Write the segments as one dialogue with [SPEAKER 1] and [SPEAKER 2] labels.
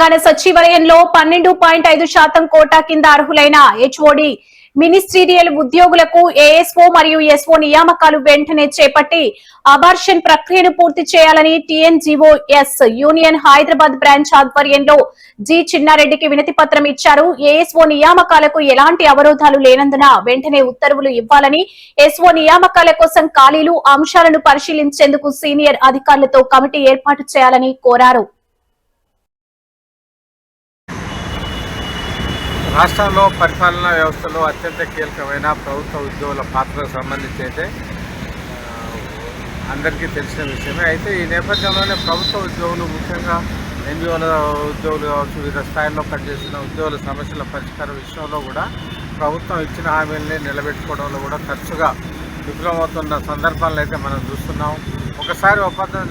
[SPEAKER 1] తెలంగాణ సచివాలయంలో 12.5% కోటా కింద అర్హులైన హెచ్ఓడి మినిస్ట్రీరియల్ ఉద్యోగులకు ఏఎస్ఓ మరియు ఎస్ఓ నియామకాలు వెంటనే చేపట్టి అబార్షన్ ప్రక్రియను పూర్తి చేయాలని టీఎన్జీఓఎస్ యూనియన్ హైదరాబాద్ బ్రాంచ్ ఆధ్వర్యంలో జి చిన్నారెడ్డికి వినతి పత్రం ఇచ్చారు. ఏఎస్ఓ నియామకాలకు ఎలాంటి అవరోధాలు లేనందున వెంటనే ఉత్తర్వులు ఇవ్వాలని, ఎస్ఓ నియామకాల కోసం ఖాళీలు అంశాలను పరిశీలించేందుకు సీనియర్ అధికారులతో కమిటీ ఏర్పాటు చేయాలని కోరారు.
[SPEAKER 2] రాష్ట్రంలో పరిపాలనా వ్యవస్థలో అత్యంత కీలకమైన ప్రభుత్వ ఉద్యోగుల పాత్రకు సంబంధించి అయితే అందరికీ తెలిసిన విషయమే. అయితే ఈ నేపథ్యంలోనే ప్రభుత్వ ఉద్యోగులు, ముఖ్యంగా ఎన్జిఓల ఉద్యోగులు కావచ్చు, వివిధ స్థాయిల్లో పనిచేస్తున్న ఉద్యోగుల సమస్యల పరిష్కారం విషయంలో కూడా ప్రభుత్వం ఇచ్చిన హామీలని నిలబెట్టుకోవడంలో కూడా తరచుగా విఫలమవుతున్న సందర్భాలను అయితే మనం చూస్తున్నాం. ఒకసారి ఒప్పందం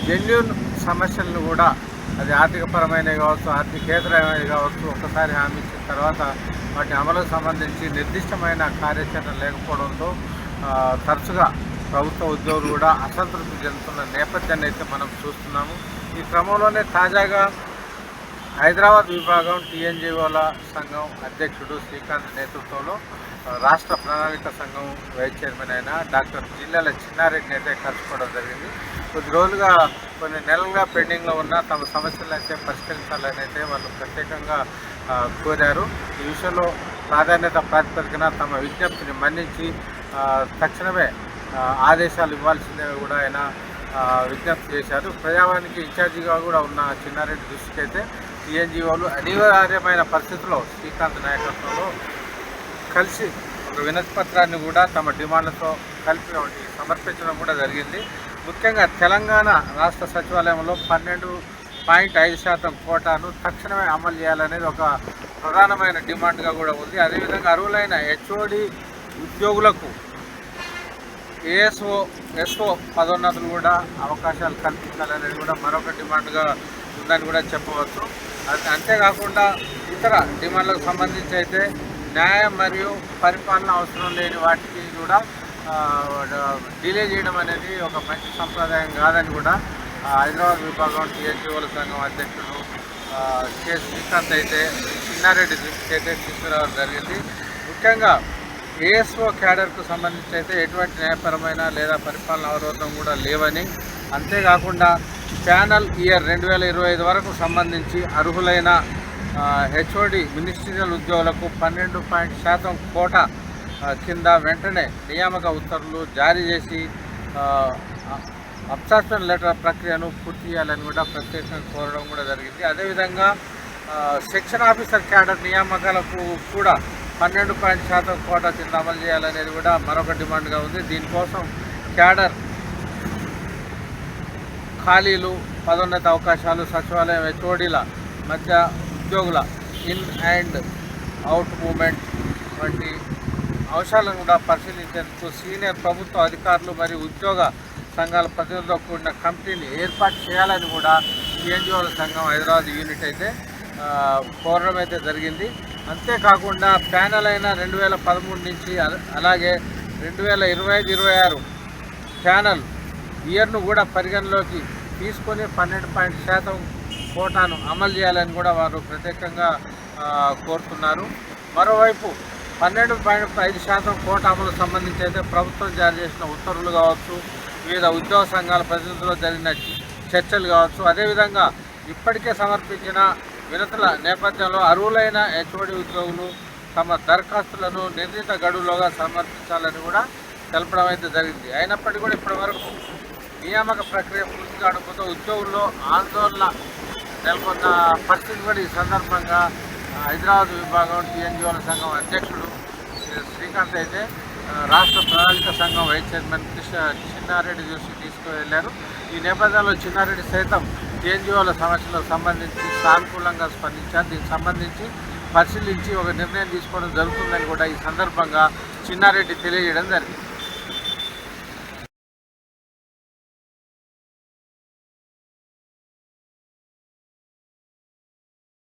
[SPEAKER 2] జెన్యూన్ సమస్యలను కూడా, అది ఆర్థికపరమైనవి కావచ్చు, ఆర్థికేతరమైనవి కావచ్చు, ఒకసారి హామీ ఇచ్చిన తర్వాత వాటి అమలుకు సంబంధించి నిర్దిష్టమైన కార్యాచరణ లేకపోవడంతో తరచుగా ప్రభుత్వ ఉద్యోగులు కూడా అసంతృప్తి చెందుతున్న నేపథ్యాన్ని అయితే మనం చూస్తున్నాము. ఈ క్రమంలోనే తాజాగా హైదరాబాద్ విభాగం టీఎన్జీఓల సంఘం అధ్యక్షుడు శ్రీకాంత్ నేతృత్వంలో రాష్ట్ర ప్రణాళిక సంఘం వైస్ చైర్మన్ అయిన డాక్టర్ జిల్లాల చిన్నారెడ్డిని అయితే కలుసుకోవడం జరిగింది. కొన్ని నెలలుగా పెండింగ్లో ఉన్న తమ సమస్యలను అయితే పరిష్కరించాలని అయితే వాళ్ళు ప్రత్యేకంగా కోరారు. ఈ విషయంలో ప్రాధాన్యత ప్రాతిపదికన తమ విజ్ఞప్తిని మన్నించి తక్షణమే ఆదేశాలు ఇవ్వాల్సిందే కూడా ఆయన విజ్ఞప్తి చేశారు. ప్రజావానికి ఇన్ఛార్జిగా కూడా ఉన్న చిన్నారెడ్డి దృష్టికి అయితే టీఎన్జీఓలు అనివార్యమైన పరిస్థితుల్లో శ్రీకాంత్ నాయకత్వంలో కలిసి ఒక వినతి పత్రాన్ని కూడా తమ డిమాండ్లతో కలిపి సమర్పించడం కూడా జరిగింది. ముఖ్యంగా తెలంగాణ రాష్ట్ర సచివాలయంలో 12.5% కోటాను తక్షణమే అమలు చేయాలనేది ఒక ప్రధానమైన డిమాండ్గా కూడా ఉంది. అదేవిధంగా అర్హులైన హెచ్ఓడి ఉద్యోగులకు ఏఎస్ఓ, ఎస్ఓ పదోన్నతులు కూడా అవకాశాలు కల్పించాలనేది కూడా మరొక డిమాండ్గా ఉందని కూడా చెప్పవచ్చు. అంతేకాకుండా ఇతర డిమాండ్లకు సంబంధించి అయితే న్యాయం మరియు పరిపాలన అవసరం లేని వాటికి కూడా డిలే చేయడం అనేది ఒక మంచి సంప్రదాయం కాదని కూడా హైదరాబాద్ విభాగం టీఎన్జీఓల సంఘం అధ్యక్షుడు కె శ్రీకాంత్ అయితే చిన్నారెడ్డి దృష్టికి అయితే తీసుకురావడం జరిగింది. ముఖ్యంగా ఏఎస్ఓ క్యాడర్కు సంబంధించి అయితే ఎటువంటి న్యాయపరమైన లేదా పరిపాలన అవరోధం కూడా లేవని, అంతేకాకుండా ప్యానల్ ఇయర్ 2025 వరకు సంబంధించి అర్హులైన హెచ్ఓడి మినిస్ట్రియల్ ఉద్యోగులకు 12% కోటా కింద వెంటనే నియామక ఉత్తర్వులు జారీ చేసి అబ్సార్ప్షన్ లెటర్ ప్రక్రియను పూర్తి చేయాలని కూడా ప్రత్యేకంగా కోరడం కూడా జరిగింది. అదేవిధంగా సెక్షన్ ఆఫీసర్ క్యాడర్ నియామకాలకు కూడా 12% కోటా కింద అమలు చేయాలనేది కూడా మరొక డిమాండ్గా ఉంది. దీనికోసం క్యాడర్ ఖాళీలు, పదోన్నత అవకాశాలు, సచివాలయం హెచ్ఓడీల మధ్య ఉద్యోగుల ఇన్ అండ్ అవుట్ మూమెంట్ వంటి అంశాలను కూడా పరిశీలించేందుకు సీనియర్ ప్రభుత్వ అధికారులు మరియు ఉద్యోగ సంఘాల ప్రతినిధులతో కూడిన కమిటీని ఏర్పాటు చేయాలని కూడా టీఎన్జీఓల సంఘం హైదరాబాద్ యూనిట్ అయితే కోరడం అయితే జరిగింది. అంతేకాకుండా ప్యానల్ అయిన 2013 నుంచి అలాగే 2025-26 ప్యానల్ ఇయర్ను కూడా పరిగణలోకి తీసుకొని 12% కోటాను అమలు చేయాలని కూడా వారు ప్రత్యేకంగా కోరుతున్నారు. మరోవైపు 12.5% కోటా అమలుకు సంబంధించి అయితే ప్రభుత్వం జారీ చేసిన ఉత్తర్వులు కావచ్చు, వివిధ ఉద్యోగ సంఘాల ప్రతినిధుల్లో జరిగిన చర్చలు కావచ్చు, అదేవిధంగా ఇప్పటికే సమర్పించిన వినతుల నేపథ్యంలో అర్హులైన హెచ్ఓడి ఉద్యోగులు తమ దరఖాస్తులను నిర్ణీత గడువులోగా సమర్పించాలని కూడా తెలపడం అయితే జరిగింది. అయినప్పటికీ కూడా ఇప్పటివరకు నియామక ప్రక్రియ పూర్తి కావడంతో ఉద్యోగుల్లో ఆందోళన నెలకొన్న పరిస్థితి కూడా ఈ సందర్భంగా హైదరాబాద్ విభాగం టీఎన్జీఓల సంఘం అధ్యక్షుడు శ్రీకాంత్ అయితే రాష్ట్ర ప్రణాళిక సంఘం వైస్ చైర్మన్ చిన్నారెడ్డి దృష్టికి తీసుకువెళ్లారు. ఈ నేపథ్యంలో చిన్నారెడ్డి సైతం టీఎన్జీఓల సమస్యలకు సంబంధించి సానుకూలంగా స్పందించారు. దీనికి సంబంధించి పరిశీలించి ఒక నిర్ణయం తీసుకోవడం జరుగుతుందని కూడా ఈ సందర్భంగా చిన్నారెడ్డి తెలియజేయడం జరిగింది.